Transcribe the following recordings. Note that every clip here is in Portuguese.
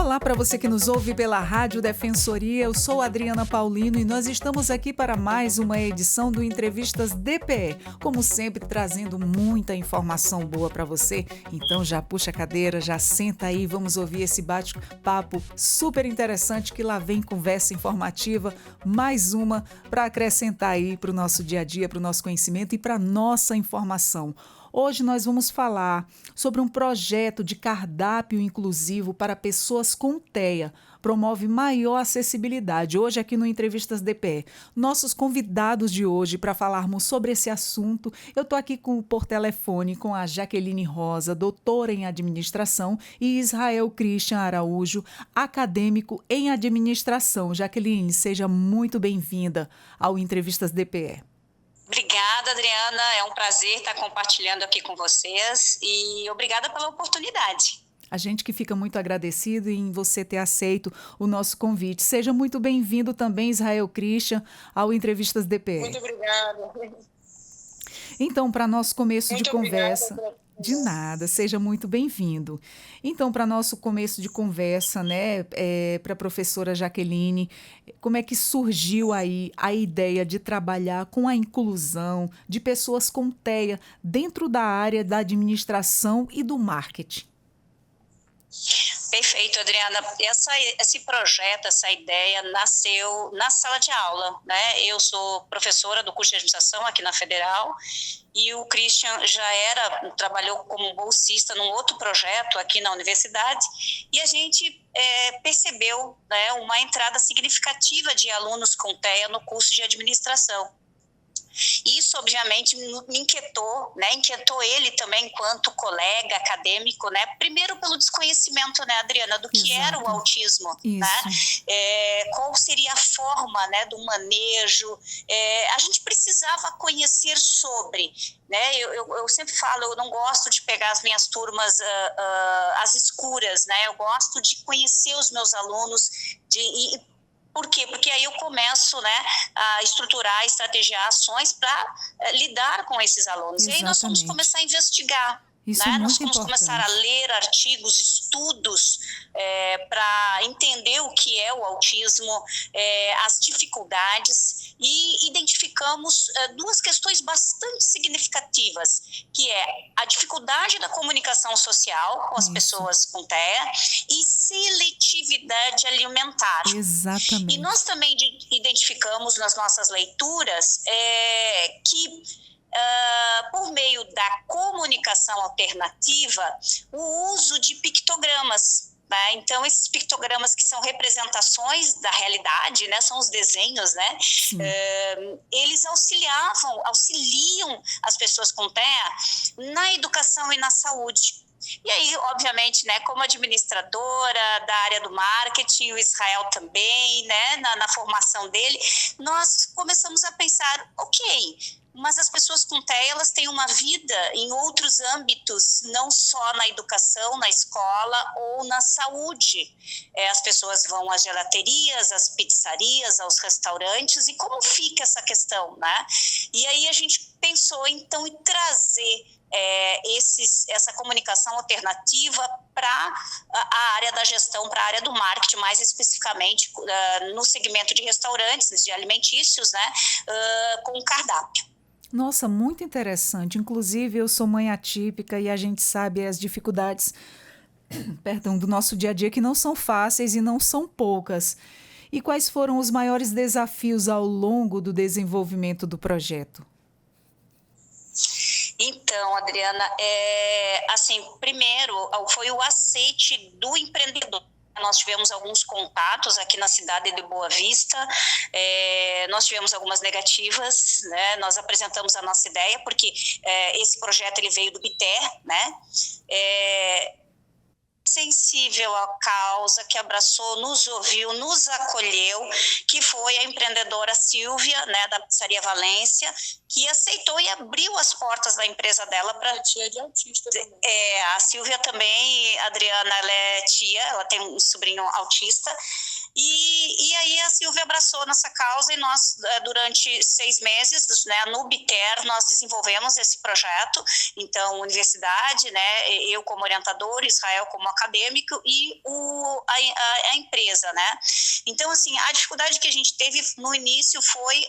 Olá para você que nos ouve pela Rádio Defensoria, eu sou Adriana Paulino e nós estamos aqui para mais uma edição do Entrevistas DPE, como sempre trazendo muita informação boa para você. Então já puxa a cadeira, já senta aí, vamos ouvir esse bate-papo super interessante que lá vem conversa informativa, mais uma para acrescentar aí para o nosso dia a dia, para o nosso conhecimento e para a nossa informação. Hoje nós vamos falar sobre um projeto de cardápio inclusivo para pessoas com TEA. Promove maior acessibilidade. Hoje aqui no Entrevistas DPE. Nossos convidados de hoje para falarmos sobre esse assunto, eu estou aqui por telefone com a Jaqueline Rosa, doutora em administração, e Israel Christian Araújo, acadêmico em administração. Jaqueline, seja muito bem-vinda ao Entrevistas DPE. Obrigada, Adriana. É um prazer estar compartilhando aqui com vocês e obrigada pela oportunidade. A gente que fica muito agradecido em você ter aceito o nosso convite. Seja muito bem-vindo também, Israel Christian, ao Entrevistas DPE. Muito obrigada. Então, para nosso começo de conversa... Obrigada. De nada, seja muito bem-vindo. Então, para nosso começo de conversa, né, para a professora Jaqueline, como é que surgiu aí a ideia de trabalhar com a inclusão de pessoas com TEA dentro da área da administração e do marketing? Perfeito, Adriana. Esse projeto, essa ideia nasceu na sala de aula, né? Eu sou professora do curso de administração aqui na Federal e o Christian trabalhou como bolsista num outro projeto aqui na universidade e a gente percebeu, né, uma entrada significativa de alunos com TEA no curso de administração. Isso, obviamente, me inquietou, né? Inquietou ele também enquanto colega acadêmico, né? Primeiro pelo desconhecimento, né, Adriana, do que era o autismo, né? Qual seria a forma, né, do manejo? A gente precisava conhecer sobre, né? Eu sempre falo, eu não gosto de pegar as minhas turmas às escuras, né? Eu gosto de conhecer os meus alunos, por quê? Porque aí eu começo, né, a estruturar, estrategiar ações para lidar com esses alunos. Exatamente. E aí nós vamos começar a investigar. Isso né? é Nós muito vamos importante. começar a ler artigos, estudos para entender o que é o autismo, as dificuldades, e identificamos duas questões bastante significativas, que é a dificuldade da comunicação social com as pessoas com TEA e seletividade alimentar. Exatamente. E nós também identificamos nas nossas leituras que por meio da comunicação alternativa, o uso de pictogramas. Né? Então, esses pictogramas que são representações da realidade, né? São os desenhos, né? Eles auxiliam as pessoas com TEA na educação e na saúde. E aí, obviamente, né, como administradora da área do marketing, o Israel também, né, na formação dele, nós começamos a pensar, mas as pessoas com TEA, elas têm uma vida em outros âmbitos, não só na educação, na escola ou na saúde. As pessoas vão às gelaterias, às pizzarias, aos restaurantes, e como fica essa questão, né? E aí a gente pensou, então, em trazer essa comunicação alternativa para a área da gestão, para a área do marketing, mais especificamente no segmento de restaurantes, de alimentícios, né, com cardápio. Nossa, muito interessante. Inclusive, eu sou mãe atípica e a gente sabe as dificuldades, do nosso dia a dia, que não são fáceis e não são poucas. E quais foram os maiores desafios ao longo do desenvolvimento do projeto? Então, Adriana, primeiro foi o aceite do empreendedor. Nós tivemos alguns contatos aqui na cidade de Boa Vista, nós tivemos algumas negativas, né? Nós apresentamos a nossa ideia, porque esse projeto ele veio do BITER, né? Sensível à causa, que abraçou, nos ouviu, nos acolheu, que foi a empreendedora Silvia, né, da Pizzaria Valência, que aceitou e abriu as portas da empresa dela para... Tia de autista também. A Silvia também, Adriana, ela é tia, ela tem um sobrinho autista, E aí a Silvia abraçou nossa causa e nós, durante 6 meses, né, no BITER, nós desenvolvemos esse projeto. Então, universidade, né, eu como orientador, Israel como acadêmico e a empresa, né. Então, assim, a dificuldade que a gente teve no início foi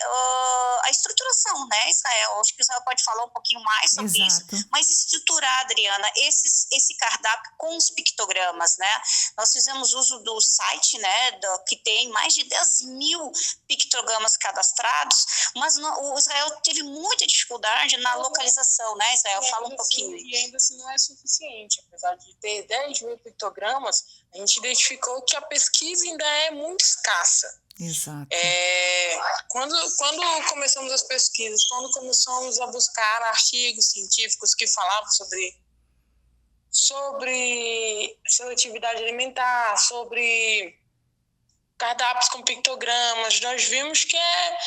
a estruturação, né, Israel? Acho que o Israel pode falar um pouquinho mais sobre isso, mas estruturar, Adriana, esse cardápio com os pictogramas, né? Nós fizemos uso do site, né, que tem mais de 10 mil pictogramas cadastrados, mas o Israel teve muita dificuldade na localização, né, Israel? Fala um pouquinho. E ainda assim não é suficiente, apesar de ter 10 mil pictogramas, a gente identificou que a pesquisa ainda é muito escassa. Exato. Quando começamos as pesquisas, quando começamos a buscar artigos científicos que falavam sobre seletividade alimentar, sobre cardápios com pictogramas, nós vimos que é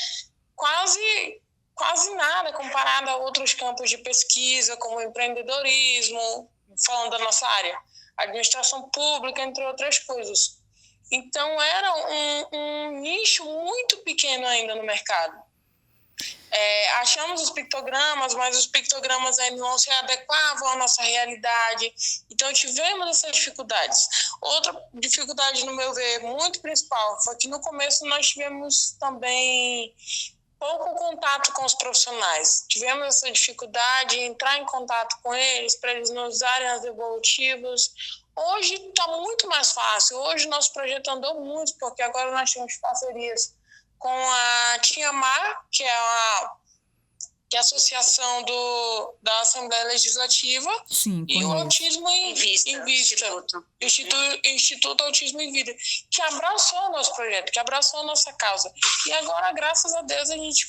quase nada comparado a outros campos de pesquisa, como empreendedorismo, falando da nossa área, administração pública, entre outras coisas. Então, era um nicho muito pequeno ainda no mercado. Achamos os pictogramas, mas os pictogramas ainda não se adequavam à nossa realidade. Então, tivemos essas dificuldades. Outra dificuldade, no meu ver, muito principal, foi que no começo nós tivemos também pouco contato com os profissionais. Tivemos essa dificuldade em entrar em contato com eles, para eles nos darem as devolutivas. Hoje está muito mais fácil. Hoje nosso projeto andou muito, porque agora nós temos parcerias com a TIAMAR, que é a associação da Assembleia Legislativa. Sim, e o Autismo em Vista. Instituto Autismo em Vida, que abraçou o nosso projeto, que abraçou a nossa causa. E agora, graças a Deus, a gente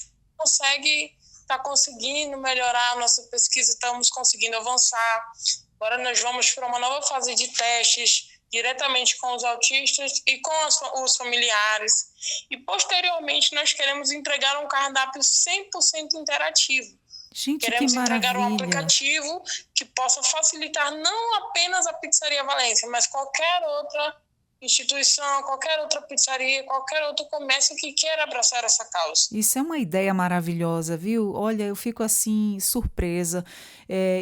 está conseguindo melhorar a nossa pesquisa, estamos conseguindo avançar. Agora nós vamos para uma nova fase de testes, diretamente com os autistas e com os familiares. E, posteriormente, nós queremos entregar um cardápio 100% interativo. Gente, queremos que entregar maravilha. um aplicativo que possa facilitar não apenas a Pizzaria Valência, mas qualquer outra instituição, qualquer outra pizzaria, qualquer outro comércio que queira abraçar essa causa. Isso é uma ideia maravilhosa, viu? Olha, eu fico assim, surpresa.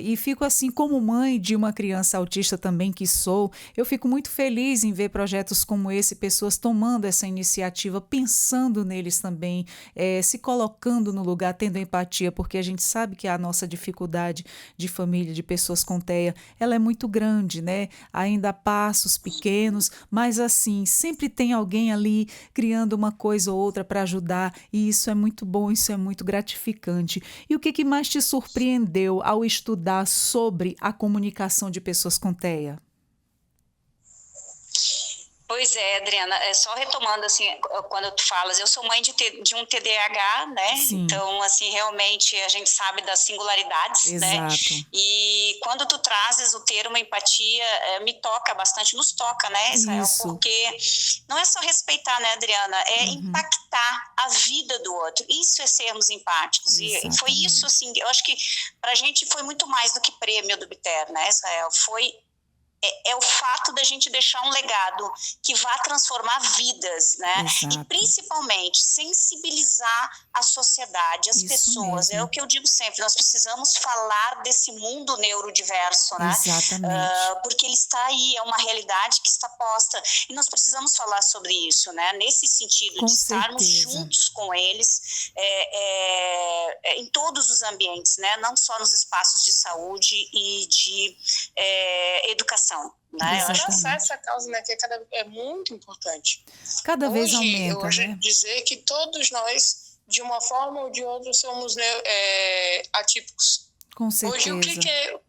E fico assim, como mãe de uma criança autista também que sou, eu fico muito feliz em ver projetos como esse, pessoas tomando essa iniciativa, pensando neles também, se colocando no lugar, tendo empatia, porque a gente sabe que a nossa dificuldade de família, de pessoas com TEA, ela é muito grande, né? Ainda há passos pequenos, mas assim, sempre tem alguém ali criando uma coisa ou outra para ajudar, e isso é muito bom, isso é muito gratificante. E o que mais te surpreendeu ao estudar sobre a comunicação de pessoas com TEA? Pois é, Adriana, só retomando, assim, quando tu falas, eu sou mãe de um TDAH, né? Sim. Então, assim, realmente a gente sabe das singularidades, Exato. né? E quando tu trazes o termo empatia, me toca bastante, nos toca, né, Israel? Isso. Porque não é só respeitar, né, Adriana? É impactar a vida do outro. Isso é sermos empáticos. Exatamente. E foi isso, assim, eu acho que pra gente foi muito mais do que prêmio do BITER, né, Israel? É o fato da gente deixar um legado que vá transformar vidas, né? Exato. E principalmente sensibilizar a sociedade, as Isso pessoas. mesmo. É o que eu digo sempre, nós precisamos falar desse mundo neurodiverso, né? Exatamente. Porque ele está aí, é uma realidade que está posta. E nós precisamos falar sobre isso, né? Nesse sentido Com de estarmos certeza. juntos com eles em todos os ambientes, né? Não só nos espaços de saúde e de educação. Né? Exatamente. Abraçar essa causa, né, que é muito importante. Cada vez aumenta, hoje, né? dizer que todos nós, de uma forma ou de outra, somos atípicos. Com certeza. Hoje, o que é,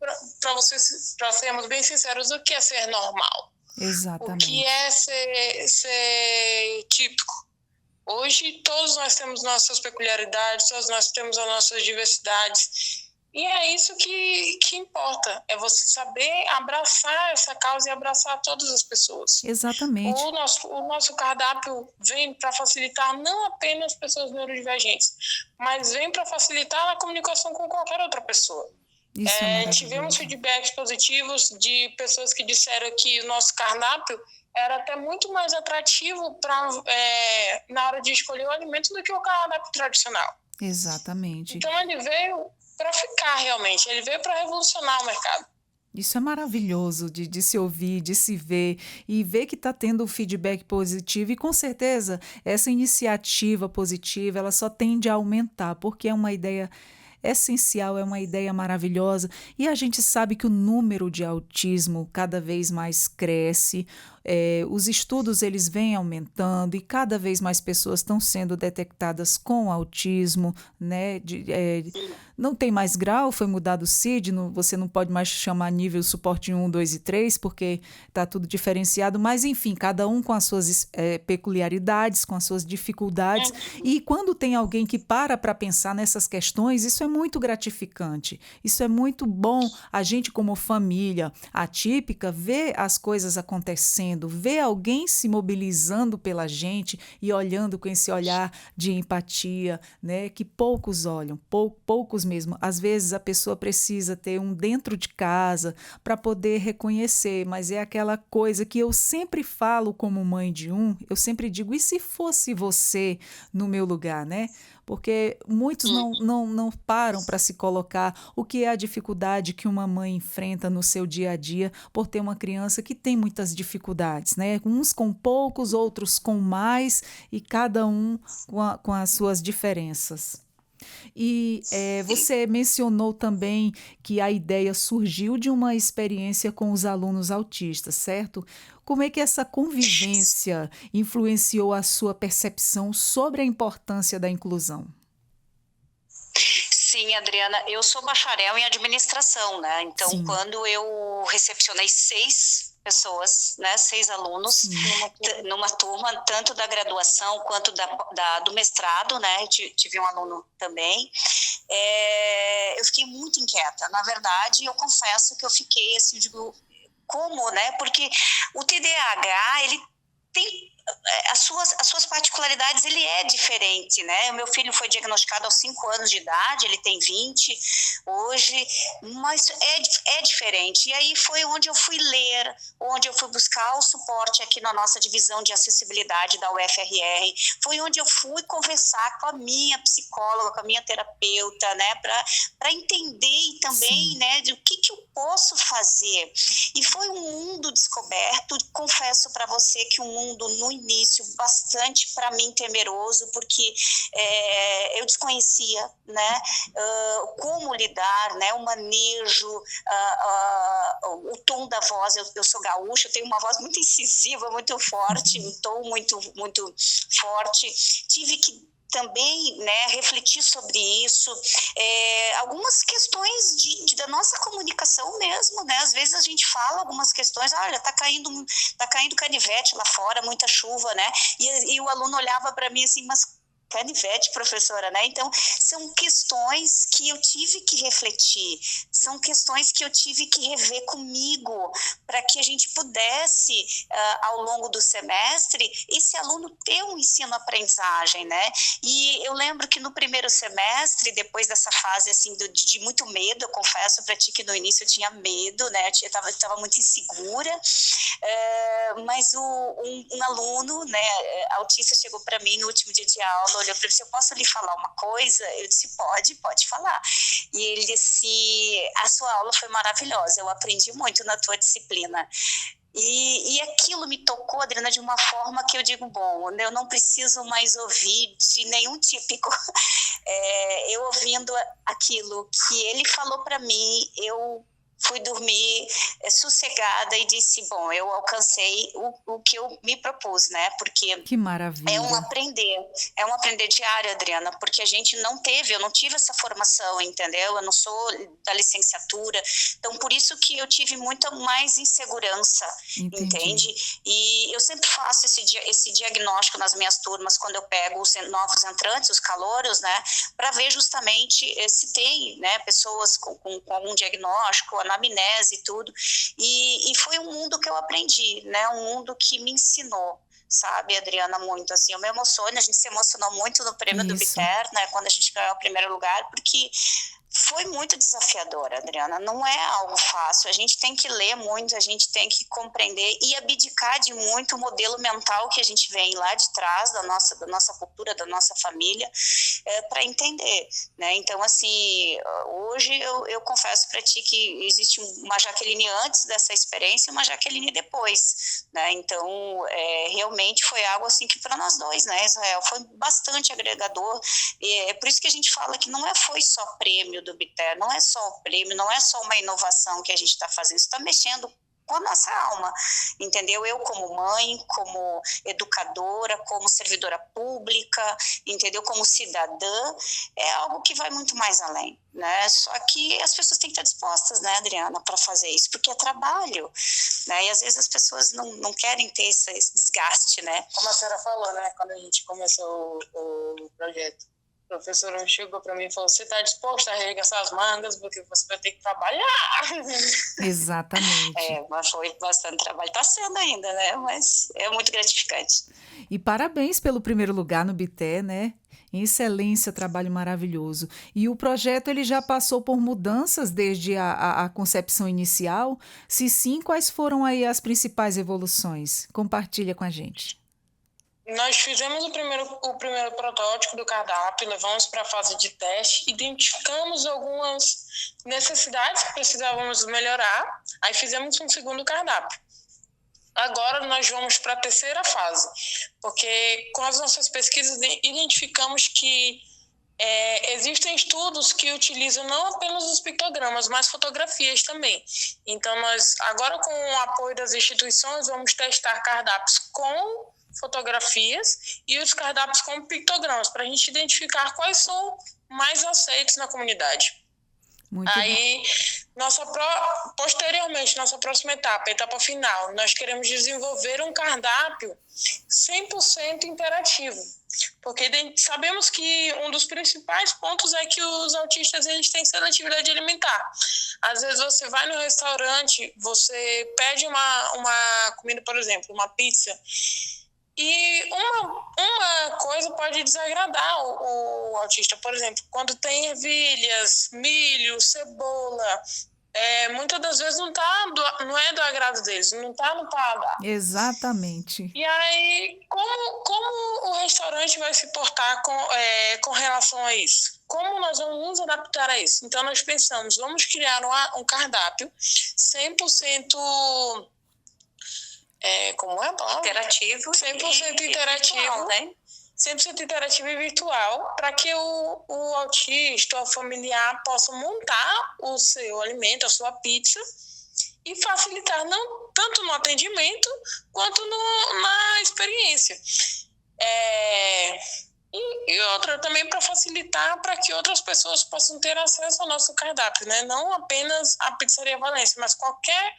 para sermos bem sinceros, o que é ser normal? Exatamente. O que é ser típico? Hoje, todos nós temos nossas peculiaridades, todos nós temos as nossas diversidades. E é isso que importa, é você saber abraçar essa causa e abraçar todas as pessoas. Exatamente. O nosso cardápio vem para facilitar não apenas pessoas neurodivergentes, mas vem para facilitar a comunicação com qualquer outra pessoa. Isso é Tivemos maravilhoso. feedbacks positivos de pessoas que disseram que o nosso cardápio era até muito mais atrativo na hora de escolher o alimento do que o cardápio tradicional. Exatamente. Então ele veio para ficar realmente, ele veio para revolucionar o mercado. Isso é maravilhoso de se ouvir, de se ver e ver que está tendo um feedback positivo e com certeza essa iniciativa positiva ela só tende a aumentar porque é uma ideia essencial, é uma ideia maravilhosa e a gente sabe que o número de autismo cada vez mais cresce, os estudos eles vêm aumentando e cada vez mais pessoas estão sendo detectadas com autismo, né? Não tem mais grau, foi mudado o CID, você não pode mais chamar nível suporte 1, 2 e 3, porque está tudo diferenciado, mas enfim, cada um com as suas peculiaridades, com as suas dificuldades. E quando tem alguém que para pensar nessas questões, isso é muito gratificante. Isso é muito bom a gente, como família atípica, ver as coisas acontecendo, ver alguém se mobilizando pela gente e olhando com esse olhar de empatia, né, que poucos olham, poucos mesmo. Às vezes a pessoa precisa ter um dentro de casa para poder reconhecer, mas é aquela coisa que eu sempre falo como mãe de um, eu sempre digo, e se fosse você no meu lugar, né? Porque muitos não param para se colocar o que é a dificuldade que uma mãe enfrenta no seu dia a dia por ter uma criança que tem muitas dificuldades, né? Uns com poucos, outros com mais, e cada um com as suas diferenças. E você mencionou também que a ideia surgiu de uma experiência com os alunos autistas, certo? Como é que essa convivência influenciou a sua percepção sobre a importância da inclusão? Sim, Adriana, eu sou bacharel em administração, né? Então, Sim, quando eu recepcionei 6 pessoas, né, 6 alunos, sim, numa turma, tanto da graduação quanto do mestrado, né? Tive um aluno também. Eu fiquei muito inquieta. Na verdade, eu confesso que eu fiquei assim, digo, como, né? Porque o TDAH, ele tem as suas particularidades, ele é diferente, né? O meu filho foi diagnosticado aos 5 anos de idade, ele tem 20 hoje, mas é diferente. E aí foi onde eu fui ler, onde eu fui buscar o suporte aqui na nossa divisão de acessibilidade da UFRR, foi onde eu fui conversar com a minha psicóloga, com a minha terapeuta, né? Para entender também, sim, né, de o que eu posso fazer. E foi um mundo descoberto, confesso para você que um mundo no início bastante para mim temeroso, porque eu desconhecia, né, como lidar, né, o manejo, o tom da voz. Eu sou gaúcha, eu tenho uma voz muito incisiva, muito forte, um tom muito, muito forte. Tive que também, né, refletir sobre isso, algumas questões da nossa comunicação mesmo, né? Às vezes a gente fala algumas questões, olha, tá caindo canivete lá fora, muita chuva, né? E o aluno olhava para mim assim, mas canivete, professora, né? Então, são questões que eu tive que refletir, são questões que eu tive que rever comigo, para que a gente pudesse, ao longo do semestre, esse aluno ter um ensino-aprendizagem, né? E eu lembro que no primeiro semestre, depois dessa fase, assim, de muito medo, eu confesso para ti que no início eu tinha medo, né? Eu estava muito insegura, mas um aluno, né, autista, chegou para mim no último dia de aula, olhou para mim e disse, eu posso lhe falar uma coisa? Eu disse, pode falar. E ele disse, a sua aula foi maravilhosa, eu aprendi muito na tua disciplina. E aquilo me tocou, Adriana, de uma forma que eu digo, bom, eu não preciso mais ouvir de nenhum típico. Eu ouvindo aquilo que ele falou para mim, eu fui dormir sossegada e disse, bom, eu alcancei o que eu me propus, né? Porque que maravilha. é um aprender diário, Adriana, porque eu não tive essa formação, entendeu? Eu não sou da licenciatura, então por isso que eu tive muita mais insegurança, Entendi. entende? E eu sempre faço esse diagnóstico nas minhas turmas, quando eu pego os novos entrantes, os calouros, né? Para ver justamente se tem, né, pessoas com algum diagnóstico, anamnese e tudo. E foi um mundo que eu aprendi, né? Um mundo que me ensinou, sabe, Adriana, muito, assim, eu me emociono, a gente se emocionou muito no prêmio do Isso. BITER, né, quando a gente ganhou o primeiro lugar, porque Foi muito desafiador, Adriana. Não é algo fácil. A gente tem que ler muito, a gente tem que compreender e abdicar de muito o modelo mental que a gente vem lá de trás da nossa cultura, da nossa família, para entender, né? Então, assim, hoje eu confesso para ti que existe uma Jaqueline antes dessa experiência e uma Jaqueline depois, né? Então, realmente foi algo assim que para nós dois, né, Israel, foi bastante agregador. E é por isso que a gente fala que não foi só prêmio do BITER, não é só o prêmio, não é só uma inovação que a gente está fazendo, isso está mexendo com a nossa alma, entendeu? Eu como mãe, como educadora, como servidora pública, entendeu? Como cidadã, é algo que vai muito mais além, né? Só que as pessoas têm que estar dispostas, né, Adriana, para fazer isso, porque é trabalho, né? E às vezes as pessoas não querem ter esse desgaste, né? Como a senhora falou, né, quando a gente começou o projeto, o professor chegou para mim e falou: você está disposta a arregaçar as mangas porque você vai ter que trabalhar? Exatamente. Mas foi bastante trabalho, está sendo ainda, né? Mas é muito gratificante. E parabéns pelo primeiro lugar no BITER, né? Excelência, trabalho maravilhoso. E o projeto ele já passou por mudanças desde a concepção inicial? Se sim, quais foram aí as principais evoluções? Compartilha com a gente. Nós fizemos o primeiro protótipo do cardápio, levamos para a fase de teste, identificamos algumas necessidades que precisávamos melhorar, aí fizemos um segundo cardápio. Agora nós vamos para a terceira fase, porque com as nossas pesquisas identificamos que existem estudos que utilizam não apenas os pictogramas, mas fotografias também. Então nós, agora com o apoio das instituições, vamos testar cardápios com fotografias e os cardápios com pictogramas, para a gente identificar quais são mais aceitos na comunidade. Muito Aí, posteriormente, nossa próxima etapa, a etapa final, nós queremos desenvolver um cardápio 100% interativo, porque sabemos que um dos principais pontos é que os autistas eles têm seletividade alimentar. Às vezes você vai no restaurante, você pede uma comida, por exemplo, uma pizza, e uma coisa pode desagradar o autista, por exemplo, quando tem ervilhas, milho, cebola, muitas das vezes não é do agrado deles, não está no paladar. Exatamente. E aí, como o restaurante vai se portar com relação a isso? Como nós vamos nos adaptar a isso? Então, nós pensamos, vamos criar um cardápio 100%... como é a palavra? Interativo. 100% interativo, virtual, né? 100% interativo e virtual, para que o autista, o familiar, possa montar o seu alimento, a sua pizza, e facilitar não tanto no atendimento, quanto na experiência. E outra também para facilitar para que outras pessoas possam ter acesso ao nosso cardápio, né? Não apenas a Pizzaria Valência, mas qualquer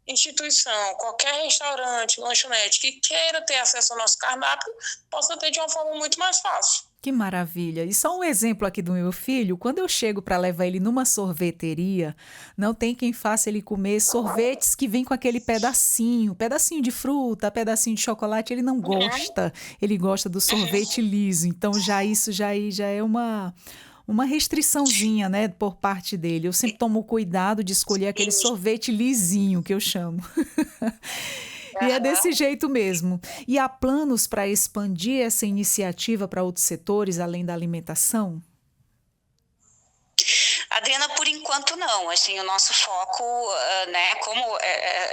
instituição, qualquer restaurante, lanchonete que queira ter acesso ao nosso cardápio, possa ter de uma forma muito mais fácil. Que maravilha! E só um exemplo aqui do meu filho, quando eu chego para levar ele numa sorveteria, não tem quem faça ele comer sorvetes que vem com aquele pedacinho de fruta, pedacinho de chocolate, ele não gosta. Ele gosta do sorvete liso, então isso já é uma restriçãozinha, né, por parte dele. Eu sempre tomo cuidado de escolher aquele sorvete lisinho, que eu chamo. E é desse jeito mesmo. E há planos para expandir essa iniciativa para outros setores, além da alimentação? Adriana, por enquanto não. Assim, o nosso foco, né, como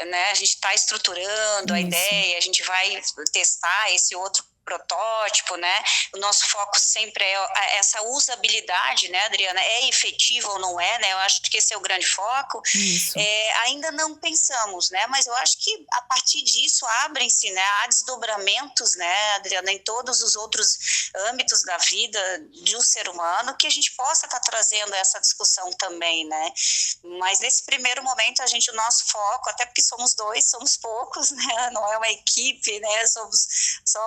né, a gente está estruturando a ideia, a gente vai testar esse outro protótipo, né? O nosso foco sempre é essa usabilidade, né, Adriana? É efetiva ou não é, né? Eu acho que esse é o grande foco. Ainda não pensamos, né? Mas eu acho que a partir disso abrem-se, né? Há desdobramentos, né, Adriana, em todos os outros âmbitos da vida de um ser humano que a gente possa estar trazendo essa discussão também, né? Mas nesse primeiro momento o nosso foco, até porque somos poucos, né? Não é uma equipe, né? Somos só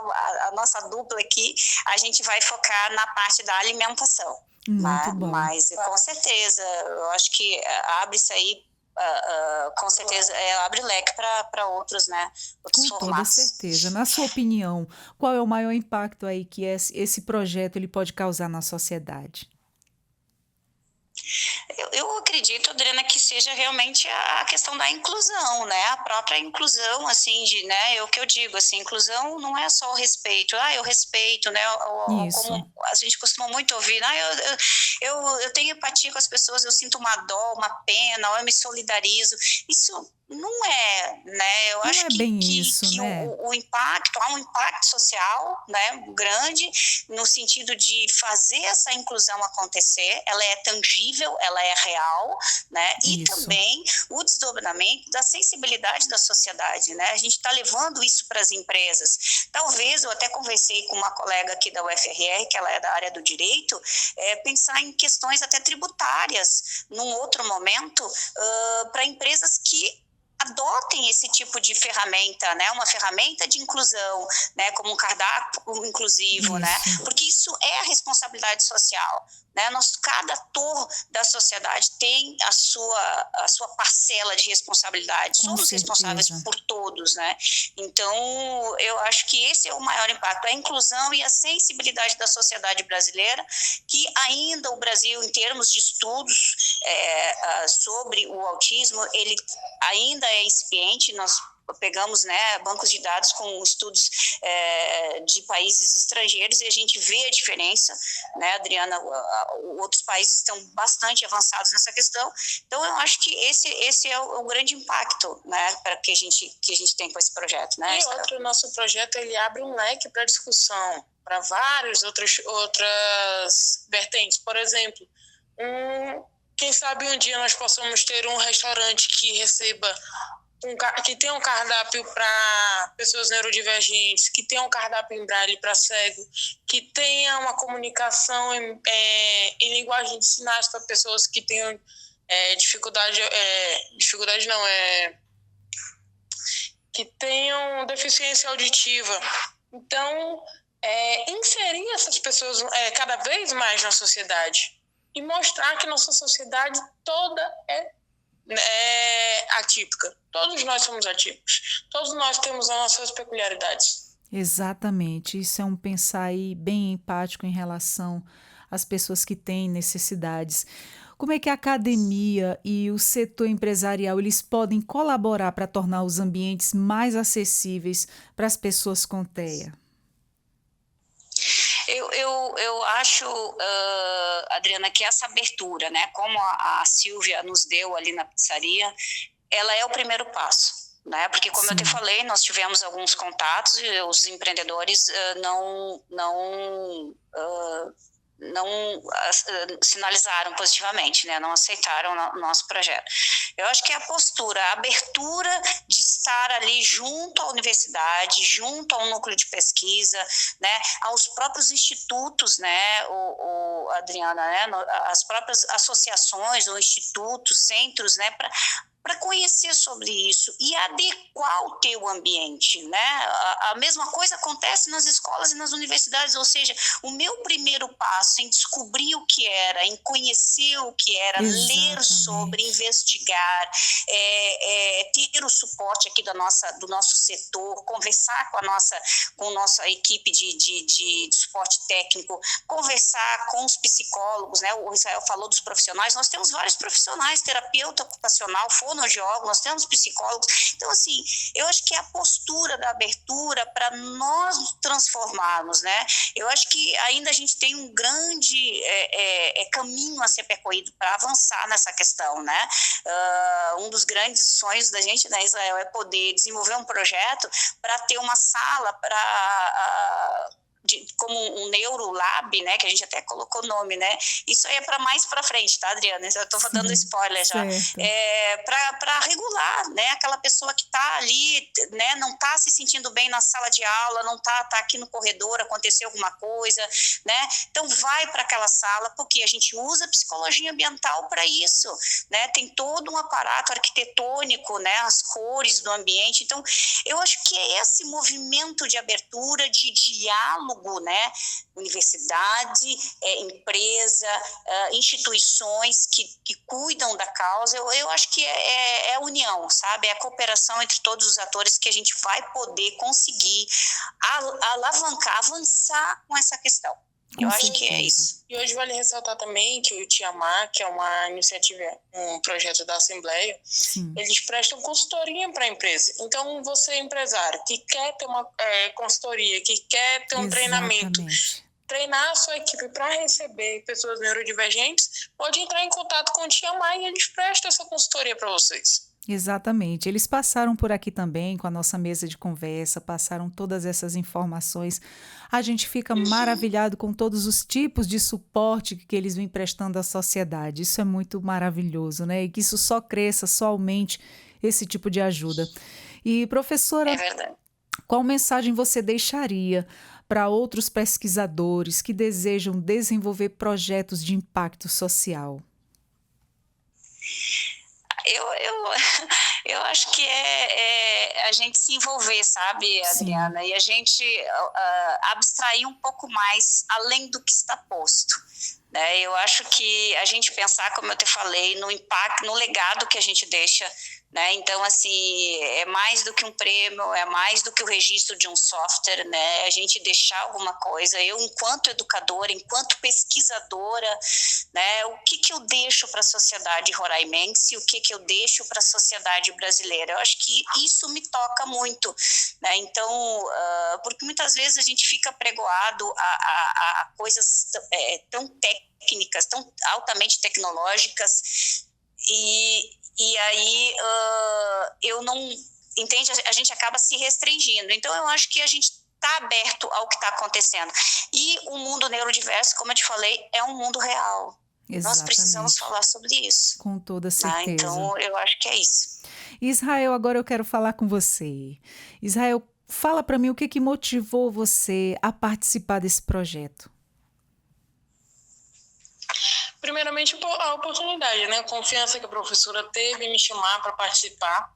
a nossa dupla aqui, a gente vai focar na parte da alimentação. Muito bom. Mas com certeza, eu acho que abre isso aí, com certeza, abre leque para outros, né? Outros com formatos. Toda certeza. Na sua opinião, qual é o maior impacto aí que esse projeto ele pode causar na sociedade? Eu acredito, Adriana, que seja realmente a questão da inclusão, né? A própria inclusão, assim, né? É o que eu digo, assim, inclusão não é só o respeito. Eu respeito, né? Isso. Como a gente costuma muito ouvir, eu tenho empatia com as pessoas, eu sinto uma dó, uma pena, ou eu me solidarizo. Isso não é, né? Eu Não acho é bem isso, que né? o impacto, há um impacto social, né, grande, no sentido de fazer essa inclusão acontecer, ela é tangível, ela é real, né, e Isso. também o desdobramento da sensibilidade da sociedade, né, a gente está levando isso para as empresas. Talvez, eu até conversei com uma colega aqui da UFRR, que ela é da área do direito, pensar em questões até tributárias, num outro momento, para empresas que adotem esse tipo de ferramenta, né, uma ferramenta de inclusão, né, como um cardápio inclusivo, né, Isso. porque isso é a responsabilidade social, né, cada ator da sociedade tem a sua parcela de responsabilidade, Com somos responsáveis certeza. por todos, né, então eu acho que esse é o maior impacto, a inclusão e a sensibilidade da sociedade brasileira, que ainda o Brasil, em termos de estudos sobre o autismo, ele ainda é incipiente, nós pegamos, né, bancos de dados com estudos de países estrangeiros e a gente vê a diferença, né, Adriana, outros países estão bastante avançados nessa questão, então eu acho que esse é o grande impacto, né, para que a gente tem com esse projeto, né. E outro, nosso projeto, ele abre um leque para discussão, para várias outras vertentes, por exemplo, quem sabe um dia nós possamos ter um restaurante que receba que tenha um cardápio para pessoas neurodivergentes, que tenha um cardápio em braille para cego, que tenha uma comunicação em linguagem de sinais para pessoas que tenham que tenham deficiência auditiva. Então, inserir essas pessoas cada vez mais na sociedade e mostrar que nossa sociedade toda é atípica. Todos nós somos atípicos. Todos nós temos as nossas peculiaridades. Exatamente. Isso é um pensar aí bem empático em relação às pessoas que têm necessidades. Como é que a academia e o setor empresarial eles podem colaborar para tornar os ambientes mais acessíveis para as pessoas com TEA? Eu acho, Adriana, que essa abertura, né, como a Silvia nos deu ali na pizzaria, ela é o primeiro passo, né? Porque, como eu te falei, nós tivemos alguns contatos e os empreendedores não sinalizaram positivamente, né? Não aceitaram o nosso projeto. Eu acho que a postura, a abertura de estar ali junto à universidade, junto ao núcleo de pesquisa, né? Aos próprios institutos, né? Adriana, né? As próprias associações ou institutos, centros, né? Para conhecer sobre isso e adequar o teu ambiente, né? A mesma coisa acontece nas escolas e nas universidades, ou seja, o meu primeiro passo em descobrir o que era, em conhecer o que era, ler sobre, investigar, ter o suporte aqui do nosso setor, conversar com a nossa equipe de suporte técnico, conversar com os psicólogos, né? O Israel falou dos profissionais, nós temos vários profissionais, terapeuta ocupacional, fonoaudiólogo, nós temos psicólogos. Então, assim, eu acho que é a postura da abertura para nós nos transformarmos, né? Eu acho que ainda a gente tem um grande caminho a ser percorrido para avançar nessa questão, né? Um dos grandes sonhos da gente, né, Israel, é poder desenvolver um projeto para ter uma sala para... como um neurolab, né, que a gente até colocou o nome, né, isso aí é para mais para frente, tá, Adriana? Eu estou dando spoiler já. Para regular, né, aquela pessoa que está ali, né, não está se sentindo bem na sala de aula, não tá aqui no corredor, aconteceu alguma coisa, né, então vai para aquela sala, porque a gente usa psicologia ambiental para isso, né, tem todo um aparato arquitetônico, né, as cores do ambiente, então eu acho que é esse movimento de abertura, de diálogo, né? Universidade, empresa, instituições que cuidam da causa, eu acho que é a união, sabe? É a cooperação entre todos os atores que a gente vai poder conseguir alavancar, avançar com essa questão. Eu acho que é isso. E hoje vale ressaltar também que o Tiamar, que é uma iniciativa, um projeto da Assembleia, Sim. eles prestam consultoria para a empresa. Então, você empresário que quer ter uma consultoria, que quer ter um treinamento, treinar a sua equipe para receber pessoas neurodivergentes, pode entrar em contato com o Tiamar e eles prestam essa consultoria para vocês. Exatamente. Eles passaram por aqui também com a nossa mesa de conversa, passaram todas essas informações. A gente fica maravilhado com todos os tipos de suporte que eles vêm prestando à sociedade. Isso é muito maravilhoso, né? E que isso só cresça, só aumente esse tipo de ajuda. E, professora, é verdade. Qual mensagem você deixaria para outros pesquisadores que desejam desenvolver projetos de impacto social? Eu acho que é a gente se envolver, sabe, Adriana? Sim. E a gente abstrair um pouco mais além do que está posto. Né? Eu acho que a gente pensar, como eu te falei, no impacto, no legado que a gente deixa. Né? Então, assim, é mais do que um prêmio, é mais do que o registro de um software, né? A gente deixar alguma coisa. Eu, enquanto educadora, enquanto pesquisadora, né? O que eu deixo para a sociedade roraimense, o que eu deixo para a sociedade brasileira? Eu acho que isso me toca muito, né? Então, porque muitas vezes a gente fica pregoado a coisas tão técnicas, tão altamente tecnológicas, e aí eu não... Entende? A gente acaba se restringindo. Então, eu acho que a gente está aberto ao que está acontecendo. E o mundo neurodiverso, como eu te falei, é um mundo real. Exatamente. Nós precisamos falar sobre isso. Com toda certeza. Então, eu acho que é isso. Israel, agora eu quero falar com você. Israel, fala para mim o que motivou você a participar desse projeto. Primeiramente, a oportunidade, né? A confiança que a professora teve em me chamar para participar.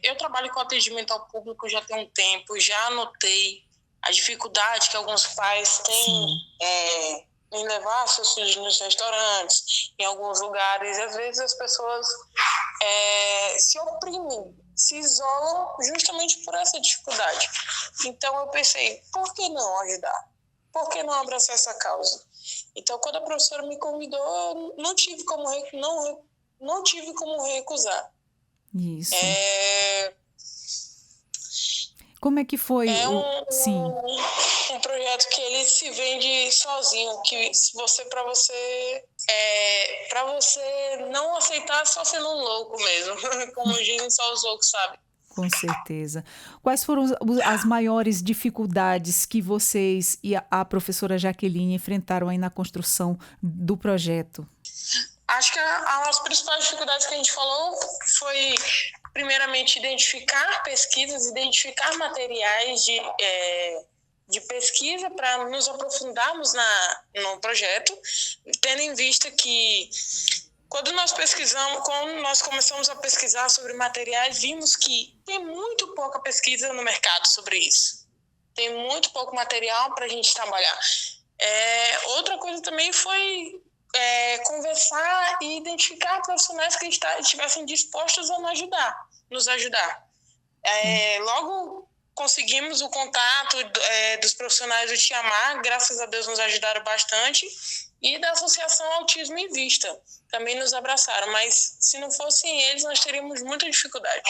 Eu trabalho com atendimento ao público já tem um tempo, já notei a dificuldade que alguns pais têm em levar seus filhos nos restaurantes, em alguns lugares. E às vezes as pessoas se oprimem, se isolam justamente por essa dificuldade. Então eu pensei, por que não ajudar? Por que não abraçar essa causa? Então, quando a professora me convidou, eu não tive como recusar. Isso. Como é que foi? Um projeto que ele se vende sozinho, que para você não aceitar só sendo um louco mesmo, como dizem só os loucos, sabe? Com certeza. Quais foram as maiores dificuldades que vocês e a professora Jaqueline enfrentaram aí na construção do projeto? Acho que as principais dificuldades que a gente falou foi, primeiramente, identificar pesquisas, identificar materiais de pesquisa para nos aprofundarmos no projeto, tendo em vista que quando nós começamos a pesquisar sobre materiais, vimos que tem muito pouca pesquisa no mercado sobre isso. Tem muito pouco material para a gente trabalhar. Outra coisa também foi conversar e identificar profissionais que estivessem dispostos a nos ajudar. Logo conseguimos o contato dos profissionais do Tiamar, graças a Deus nos ajudaram bastante, e da Associação Autismo em Vista, também nos abraçaram, mas se não fossem eles, nós teríamos muita dificuldade.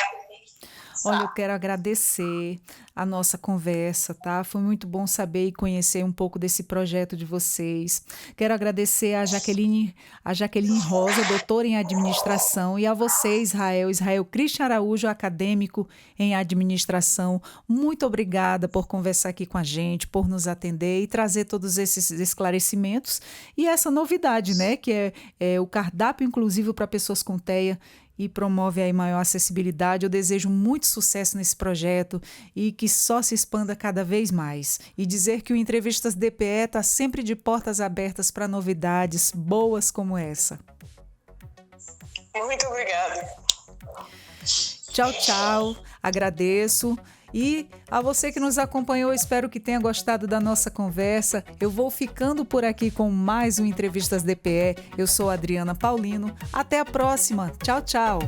Olha, eu quero agradecer a nossa conversa, tá? Foi muito bom saber e conhecer um pouco desse projeto de vocês. Quero agradecer a Jaqueline Rosa, doutora em administração, e a você, Israel Christian Araújo, acadêmico em administração. Muito obrigada por conversar aqui com a gente, por nos atender e trazer todos esses esclarecimentos e essa novidade, né? Que é o cardápio inclusivo para pessoas com TEA, e promove aí maior acessibilidade. Eu desejo muito sucesso nesse projeto e que só se expanda cada vez mais. E dizer que o Entrevistas DPE está sempre de portas abertas para novidades boas como essa. Muito obrigada. Tchau, tchau. Agradeço. E a você que nos acompanhou, espero que tenha gostado da nossa conversa. Eu vou ficando por aqui com mais um Entrevistas DPE. Eu sou Adriana Paulino. Até a próxima. Tchau, tchau.